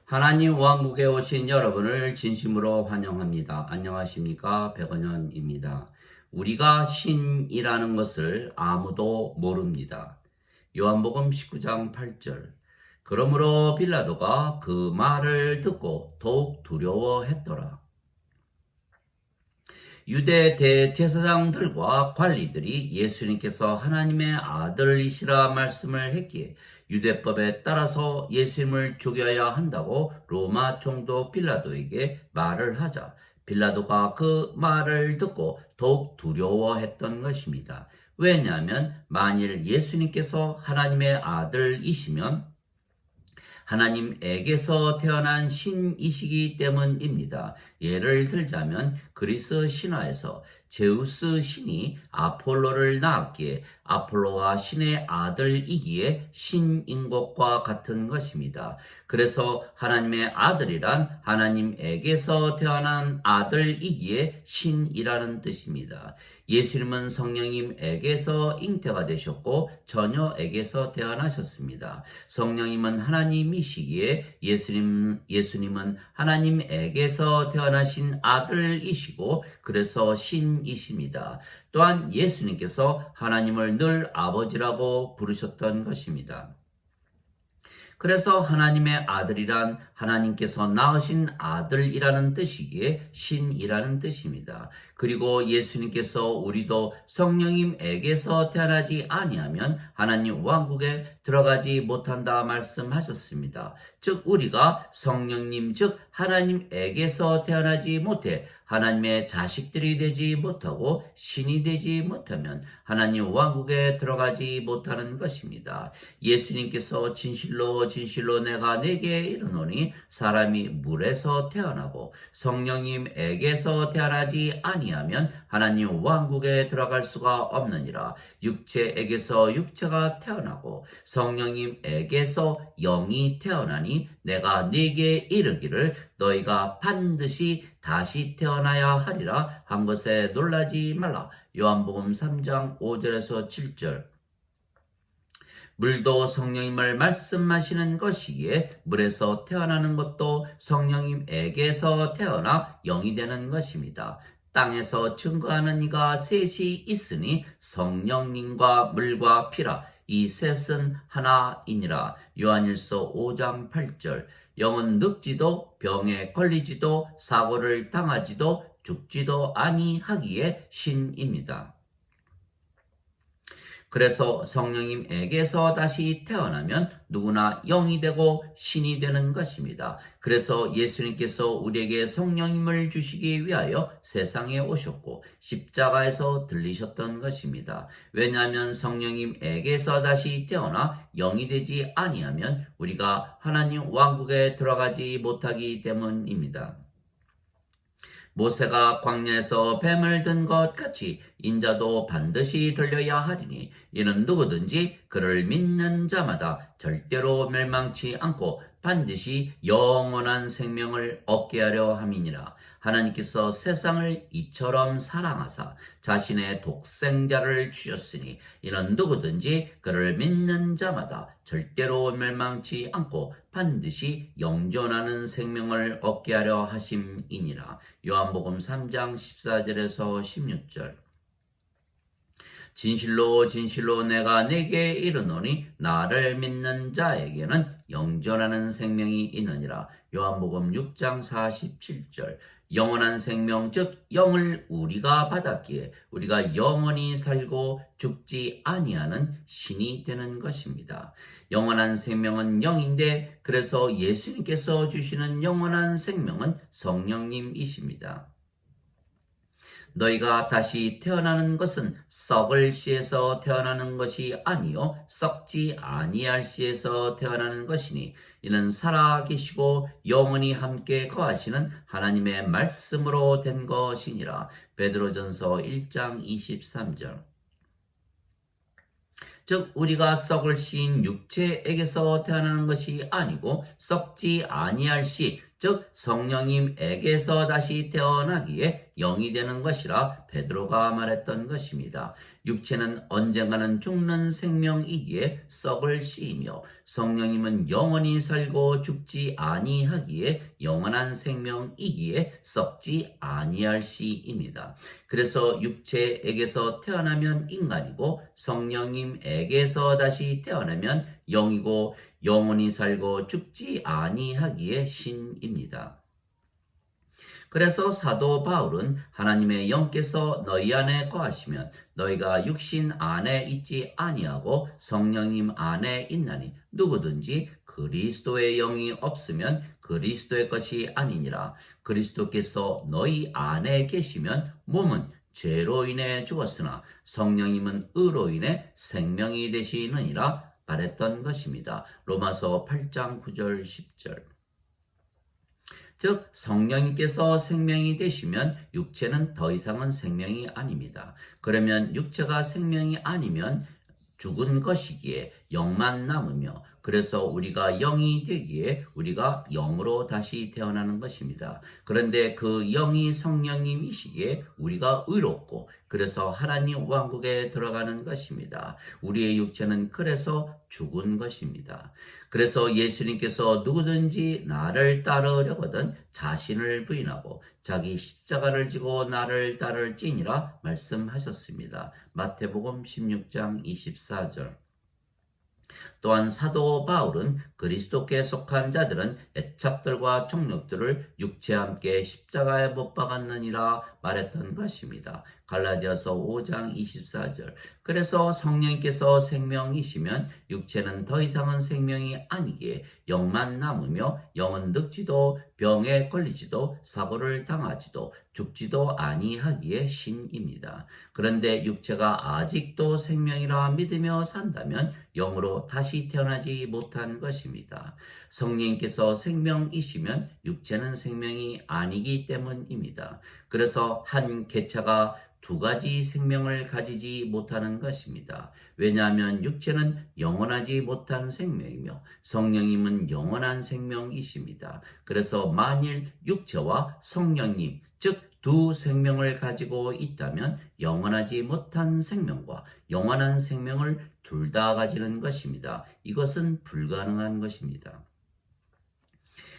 하나님 왕국에 오신 여러분을 진심으로 환영합니다. 안녕하십니까? 백원현입니다. 우리가 신이라는 것을 아무도 모릅니다. 요한복음 19장 8절. 그러므로 빌라도가 그 말을 듣고 더욱 두려워했더라. 유대 대제사장들과 관리들이 예수님께서 하나님의 아들이시라 말씀을 했기에 유대법에 따라서 예수님을 죽여야 한다고 로마 총독 빌라도에게 말을 하자 빌라도가 그 말을 듣고 더욱 두려워했던 것입니다. 왜냐하면 만일 예수님께서 하나님의 아들이시면 하나님에게서 태어난 신이시기 때문입니다. 예를 들자면 그리스 신화에서 제우스 신이 아폴로를 낳았기에 아폴로가 신의 아들이기에 신인 것과 같은 것입니다. 그래서 하나님의 아들이란 하나님에게서 태어난 아들이기에 신이라는 뜻입니다. 예수님은 성령님에게서 잉태가 되셨고 처녀에게서 태어나셨습니다. 성령님은 하나님이시기에 예수님은 하나님에게서 태어나신 아들이시고 그래서 신이십니다. 또한 예수님께서 하나님을 늘 아버지라고 부르셨던 것입니다. 그래서 하나님의 아들이란 하나님께서 낳으신 아들이라는 뜻이기에 신이라는 뜻입니다. 그리고 예수님께서 우리도 성령님에게서 태어나지 아니하면 하나님 왕국에 들어가지 못한다 말씀하셨습니다. 즉 우리가 성령님 즉 하나님에게서 태어나지 못해 하나님의 자식들이 되지 못하고 신이 되지 못하면 하나님 왕국에 들어가지 못하는 것입니다. 예수님께서 진실로 진실로 내가 네게 이르노니 사람이 물에서 태어나고 성령님에게서 태어나지 아니하면 하나님 왕국에 들어갈 수가 없느니라. 육체에게서 육체가 태어나고 성령님에게서 영이 태어나니 내가 네게 이르기를 너희가 반드시 다시 태어나야 하리라 한 것에 놀라지 말라. 요한복음 3장 5절에서 7절. 물도 성령님을 말씀하시는 것이기에 물에서 태어나는 것도 성령님에게서 태어나 영이 되는 것입니다. 땅에서 증거하는 이가 셋이 있으니 성령님과 물과 피라. 이 셋은 하나이니라. 요한일서 5장 8절. 영은 늙지도 병에 걸리지도 사고를 당하지도 죽지도 아니하기에 신입니다. 그래서 성령님에게서 다시 태어나면 누구나 영이 되고 신이 되는 것입니다. 그래서 예수님께서 우리에게 성령님을 주시기 위하여 세상에 오셨고 십자가에서 들리셨던 것입니다. 왜냐하면 성령님에게서 다시 태어나 영이 되지 아니하면 우리가 하나님 왕국에 들어가지 못하기 때문입니다. 모세가 광야에서 뱀을 든 것 같이 인자도 반드시 들려야 하리니 이는 누구든지 그를 믿는 자마다 절대로 멸망치 않고 반드시 영원한 생명을 얻게 하려 함이니라. 하나님께서 세상을 이처럼 사랑하사 자신의 독생자를 주셨으니 이는 누구든지 그를 믿는 자마다 절대로 멸망치 않고 반드시 영존하는 생명을 얻게 하려 하심이니라. 요한복음 3장 14절에서 16절. 진실로 진실로 내가 네게 이르노니 나를 믿는 자에게는 영존하는 생명이 있느니라. 요한복음 6장 47절. 영원한 생명 즉 영을 우리가 받았기에 우리가 영원히 살고 죽지 아니하는 신이 되는 것입니다. 영원한 생명은 영인데 그래서 예수님께서 주시는 영원한 생명은 성령님이십니다. 너희가 다시 태어나는 것은 썩을 씨에서 태어나는 것이 아니요 썩지 아니할 씨에서 태어나는 것이니 이는 살아계시고 영원히 함께 거하시는 하나님의 말씀으로 된 것이니라. 베드로전서 1장 23절. 즉 우리가 썩을 씨인 육체에게서 태어나는 것이 아니고 썩지 아니할 씨 즉 성령님에게서 다시 태어나기에 영이 되는 것이라 베드로가 말했던 것입니다. 육체는 언젠가는 죽는 생명이기에 썩을 씨이며 성령님은 영원히 살고 죽지 아니하기에 영원한 생명이기에 썩지 아니할 씨입니다. 그래서 육체에게서 태어나면 인간이고 성령님에게서 다시 태어나면 영이고 영원히 살고 죽지 아니하기에 신입니다. 그래서 사도 바울은 하나님의 영께서 너희 안에 거하시면 너희가 육신 안에 있지 아니하고 성령님 안에 있나니 누구든지 그리스도의 영이 없으면 그리스도의 것이 아니니라. 그리스도께서 너희 안에 계시면 몸은 죄로 인해 죽었으나 성령님은 의로 인해 생명이 되시느니라 말했던 것입니다. 로마서 8장 9절 10절. 즉 성령님께서 생명이 되시면 육체는 더 이상은 생명이 아닙니다. 그러면 육체가 생명이 아니면 죽은 것이기에 영만 남으며 그래서 우리가 영이 되기에 우리가 영으로 다시 태어나는 것입니다. 그런데 그 영이 성령님이시기에 우리가 의롭고 그래서 하나님 왕국에 들어가는 것입니다. 우리의 육체는 그래서 죽은 것입니다. 그래서 예수님께서 누구든지 나를 따르려거든 자신을 부인하고 자기 십자가를 지고 나를 따를지니라 말씀하셨습니다. 마태복음 16장 24절. 또한 사도 바울은 그리스도께 속한 자들은 애착들과 정욕들을 육체와 함께 십자가에 못 박았느니라 말했던 것입니다. 갈라디아서 5장 24절. 그래서 성령님께서 생명이시면 육체는 더 이상은 생명이 아니기에 영만 남으며 영은 늙지도 병에 걸리지도 사고를 당하지도 죽지도 아니하기에 신입니다. 그런데 육체가 아직도 생명이라 믿으며 산다면 영으로 다시 태어나지 못한 것입니다. 성령님께서 생명이시면 육체는 생명이 아니기 때문입니다. 그래서 한 개체가 두 가지 생명을 가지지 못하는 것입니다. 왜냐하면 육체는 영원하지 못한 생명이며 성령님은 영원한 생명이십니다. 그래서 만일 육체와 성령님, 즉 두 생명을 가지고 있다면 영원하지 못한 생명과 영원한 생명을 둘 다 가지는 것입니다. 이것은 불가능한 것입니다.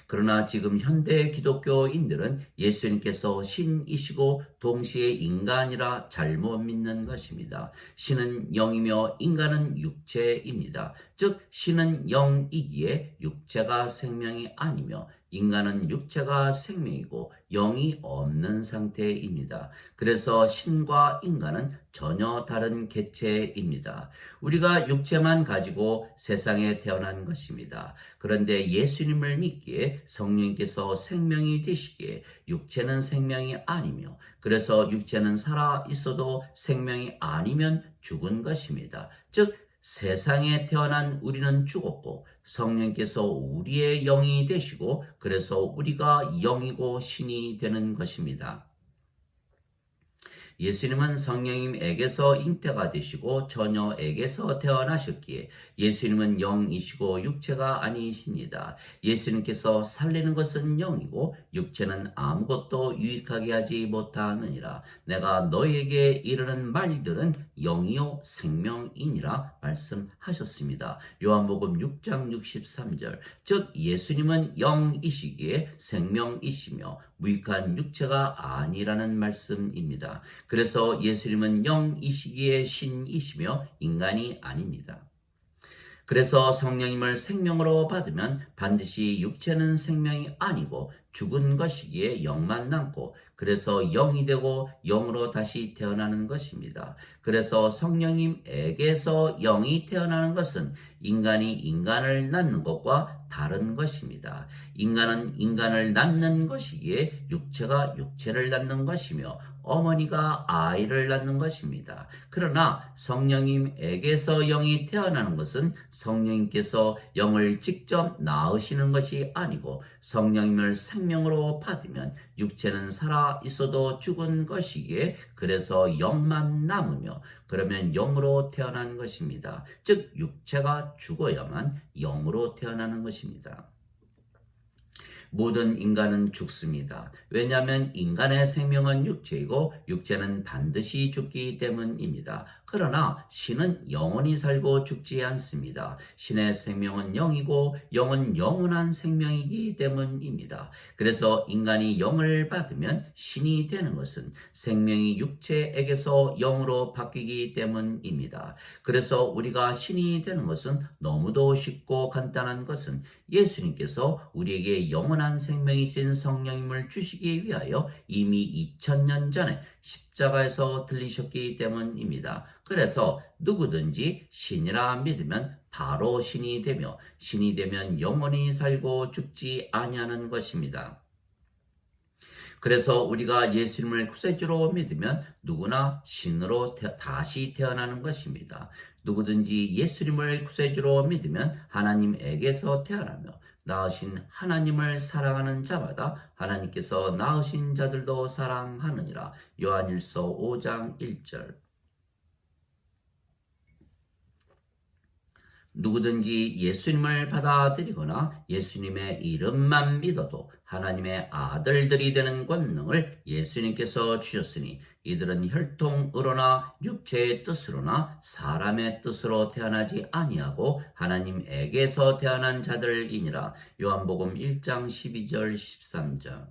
그러나 지금 현대 기독교인들은 예수님께서 신이시고 동시에 인간이라 잘못 믿는 것입니다. 신은 영이며 인간은 육체입니다. 즉 신은 영이기에 육체가 생명이 아니며 인간은 육체가 생명이고 영이 없는 상태입니다. 그래서 신과 인간은 전혀 다른 개체입니다. 우리가 육체만 가지고 세상에 태어난 것입니다. 그런데 예수님을 믿기에 성령님께서 생명이 되시기에 육체는 생명이 아니며 그래서 육체는 살아 있어도 생명이 아니면 죽은 것입니다. 즉 세상에 태어난 우리는 죽었고 성령께서 우리의 영이 되시고 그래서 우리가 영이고 신이 되는 것입니다. 예수님은 성령님에게서 잉태가 되시고 처녀에게서 태어나셨기에 예수님은 영이시고 육체가 아니십니다. 예수님께서 살리는 것은 영이고 육체는 아무것도 유익하게 하지 못하느니라. 내가 너희에게 이르는 말들은 영이요 생명이니라 말씀하셨습니다. 요한복음 6장 63절. 즉 예수님은 영이시기에 생명이시며 무익한 육체가 아니라는 말씀입니다. 그래서 예수님은 영이시기에 신이시며 인간이 아닙니다. 그래서 성령님을 생명으로 받으면 반드시 육체는 생명이 아니고 죽은 것이기에 영만 남고 그래서 영이 되고 영으로 다시 태어나는 것입니다. 그래서 성령님에게서 영이 태어나는 것은 인간이 인간을 낳는 것과 다른 것입니다. 인간은 인간을 낳는 것이기에 육체가 육체를 낳는 것이며 어머니가 아이를 낳는 것입니다. 그러나 성령님에게서 영이 태어나는 것은 성령님께서 영을 직접 낳으시는 것이 아니고 성령님을 생명으로 받으면 육체는 살아 있어도 죽은 것이기에 그래서 영만 남으며 그러면 영으로 태어난 것입니다. 즉 육체가 죽어야만 영으로 태어나는 것입니다. 모든 인간은 죽습니다. 왜냐하면 인간의 생명은 육체이고 육체는 반드시 죽기 때문입니다. 그러나 신은 영원히 살고 죽지 않습니다. 신의 생명은 영이고 영은 영원한 생명이기 때문입니다. 그래서 인간이 영을 받으면 신이 되는 것은 생명이 육체에게서 영으로 바뀌기 때문입니다. 그래서 우리가 신이 되는 것은 너무도 쉽고 간단한 것은 예수님께서 우리에게 영원한 생명이신 성령님을 주시기 위하여 이미 2000년 전에 십자가에서 들리셨기 때문입니다. 그래서 누구든지 신이라 믿으면 바로 신이 되며 신이 되면 영원히 살고 죽지 아니하는 것입니다. 그래서 우리가 예수님을 구세주로 믿으면 누구나 신으로 다시 태어나는 것입니다. 누구든지 예수님을 구세주로 믿으면 하나님에게서 태어나며 낳으신 하나님을 사랑하는 자마다 하나님께서 낳으신 자들도 사랑하느니라. 요한일서 5장 1절. 누구든지 예수님을 받아들이거나 예수님의 이름만 믿어도 하나님의 아들들이 되는 권능을 예수님께서 주셨으니 이들은 혈통으로나 육체의 뜻으로나 사람의 뜻으로 태어나지 아니하고 하나님에게서 태어난 자들이니라. 요한복음 1장 12절 13절.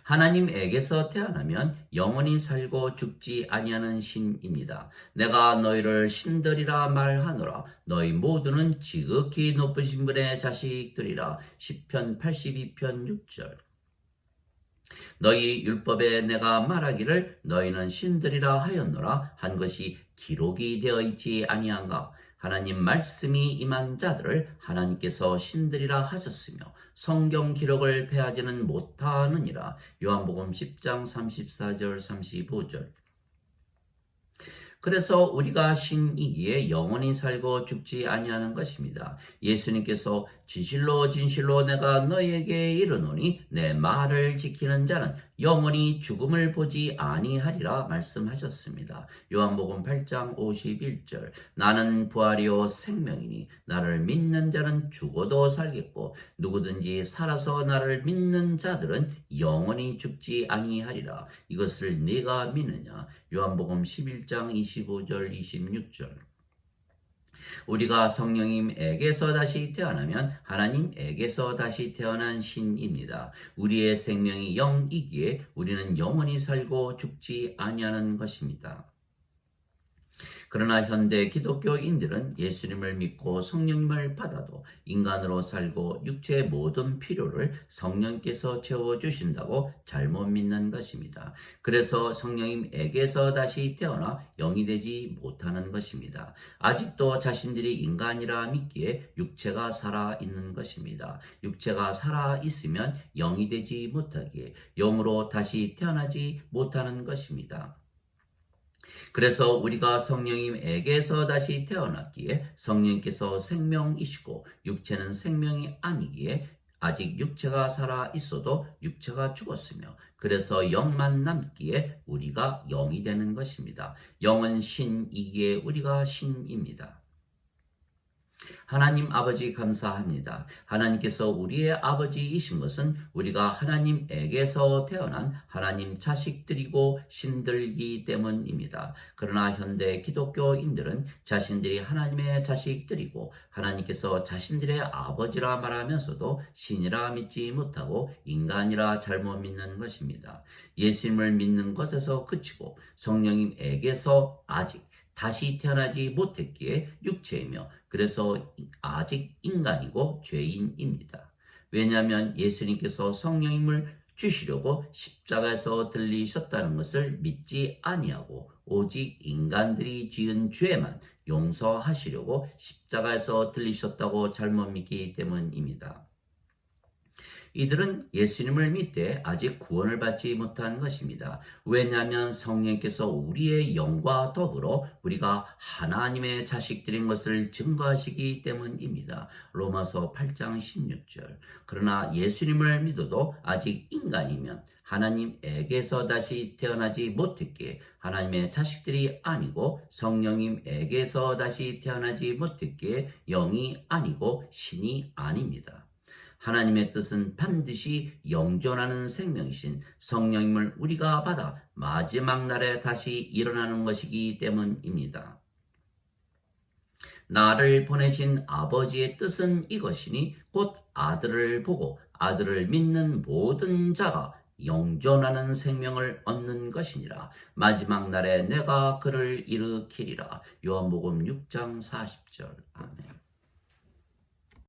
하나님에게서 태어나면 영원히 살고 죽지 아니하는 신입니다. 내가 너희를 신들이라 말하노라. 너희 모두는 지극히 높으신 분의 자식들이라. 시편 82편 6절. 너희 율법에 내가 말하기를 너희는 신들이라 하였노라 한 것이 기록이 되어 있지 아니한가. 하나님 말씀이 임한 자들을 하나님께서 신들이라 하셨으며 성경 기록을 패하지는 못하느니라. 요한복음 10장 34절 35절. 그래서 우리가 신이기에 영원히 살고 죽지 아니하는 것입니다. 예수님께서 진실로 진실로 내가 너희에게 이르노니 내 말을 지키는 자는 영원히 죽음을 보지 아니하리라 말씀하셨습니다. 요한복음 8장 51절. 나는 부활이요 생명이니 나를 믿는 자는 죽어도 살겠고 누구든지 살아서 나를 믿는 자들은 영원히 죽지 아니하리라. 이것을 네가 믿느냐? 요한복음 11장 25절 26절. 우리가 성령님에게서 다시 태어나면 하나님에게서 다시 태어난 신입니다. 우리의 생명이 영이기에 우리는 영원히 살고 죽지 아니하는 것입니다. 그러나 현대 기독교인들은 예수님을 믿고 성령님을 받아도 인간으로 살고 육체의 모든 필요를 성령께서 채워주신다고 잘못 믿는 것입니다. 그래서 성령님에게서 다시 태어나 영이 되지 못하는 것입니다. 아직도 자신들이 인간이라 믿기에 육체가 살아있는 것입니다. 육체가 살아있으면 영이 되지 못하기에 영으로 다시 태어나지 못하는 것입니다. 그래서 우리가 성령님에게서 다시 태어났기에 성령께서 생명이시고 육체는 생명이 아니기에 아직 육체가 살아 있어도 육체가 죽었으며 그래서 영만 남기에 우리가 영이 되는 것입니다. 영은 신이기에 우리가 신입니다. 하나님 아버지 감사합니다. 하나님께서 우리의 아버지이신 것은 우리가 하나님에게서 태어난 하나님 자식들이고 신들이기 때문입니다. 그러나 현대 기독교인들은 자신들이 하나님의 자식들이고 하나님께서 자신들의 아버지라 말하면서도 신이라 믿지 못하고 인간이라 잘못 믿는 것입니다. 예수님을 믿는 것에서 그치고 성령님에게서 아직 다시 태어나지 못했기에 육체이며 그래서 아직 인간이고 죄인입니다. 왜냐하면 예수님께서 성령님을 주시려고 십자가에서 들리셨다는 것을 믿지 아니하고 오직 인간들이 지은 죄만 용서하시려고 십자가에서 들리셨다고 잘못 믿기 때문입니다. 이들은 예수님을 믿되 아직 구원을 받지 못한 것입니다. 왜냐하면 성령께서 우리의 영과 더불어 우리가 하나님의 자식들인 것을 증거하시기 때문입니다. 로마서 8장 16절. 그러나 예수님을 믿어도 아직 인간이면 하나님에게서 다시 태어나지 못했기에 하나님의 자식들이 아니고 성령님에게서 다시 태어나지 못했기에 영이 아니고 신이 아닙니다. 하나님의 뜻은 반드시 영존하는 생명이신 성령님을 우리가 받아 마지막 날에 다시 일어나는 것이기 때문입니다. 나를 보내신 아버지의 뜻은 이것이니 곧 아들을 보고 아들을 믿는 모든 자가 영존하는 생명을 얻는 것이니라. 마지막 날에 내가 그를 일으키리라. 요한복음 6장 40절. 아멘.